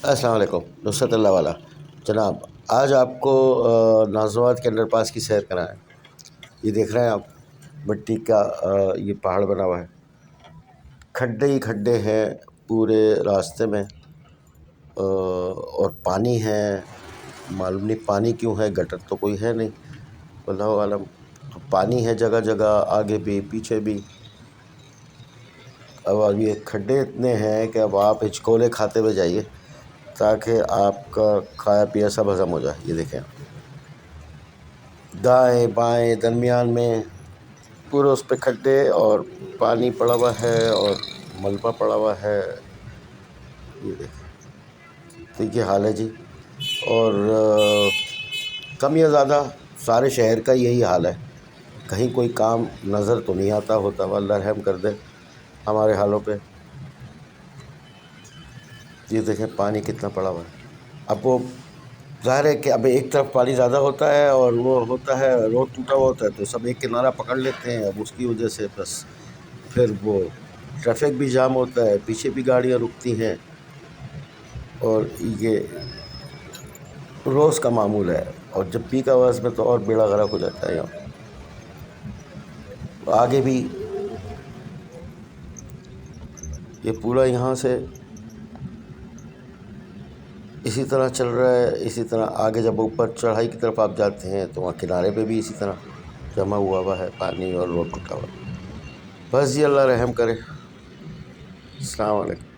السلام علیکم نصرت اللہ والا جناب، آج آپ کو نازوات کے انڈر پاس کی سیر کرائیں۔ یہ دیکھ رہے ہیں آپ، مٹی کا یہ پہاڑ بنا ہوا ہے، کھڈے ہی کھڈے ہیں پورے راستے میں، اور پانی ہے، معلوم نہیں پانی کیوں ہے، گٹر تو کوئی ہے نہیں، واللہ عالم۔ تو پانی ہے جگہ جگہ، آگے بھی پیچھے بھی۔ اب یہ کھڈے اتنے ہیں کہ اب آپ ہچکولے کھاتے ہوئے جائیے تاکہ آپ کا کھایا پیا سب ہضم ہو جائے۔ یہ دیکھیں، دائیں بائیں درمیان میں پورے اس پہ کھڈے اور پانی پڑا ہوا ہے اور ملبہ پڑا ہوا ہے۔ یہ دیکھیں، تو یہ حال ہے جی۔ اور کم یا زیادہ سارے شہر کا یہی حال ہے، کہیں کوئی کام نظر تو نہیں آتا ہوتا، اللہ رحم کر دے ہمارے حالوں پہ۔ یہ دیکھیں پانی کتنا پڑا ہوا ہے۔ اب وہ ظاہر ہے کہ اب ایک طرف پانی زیادہ ہوتا ہے اور وہ ہوتا ہے روڈ ٹوٹا ہوا ہوتا ہے تو سب ایک کنارہ پکڑ لیتے ہیں، اب اس کی وجہ سے بس پھر وہ ٹریفک بھی جام ہوتا ہے، پیچھے بھی گاڑیاں رکتی ہیں، اور یہ روز کا معمول ہے۔ اور جب پیک آورز میں تو اور بیڑا غرق ہو جاتا ہے یہاں۔ آگے بھی یہ پورا یہاں سے اسی طرح چل رہا ہے، اسی طرح آگے جب اوپر چڑھائی کی طرف آپ جاتے ہیں تو وہاں کنارے پہ بھی اسی طرح جمع ہوا ہے پانی اور روڈ ٹوٹا ہوا ہے۔ بس جی اللہ رحم کرے۔ السلام علیکم۔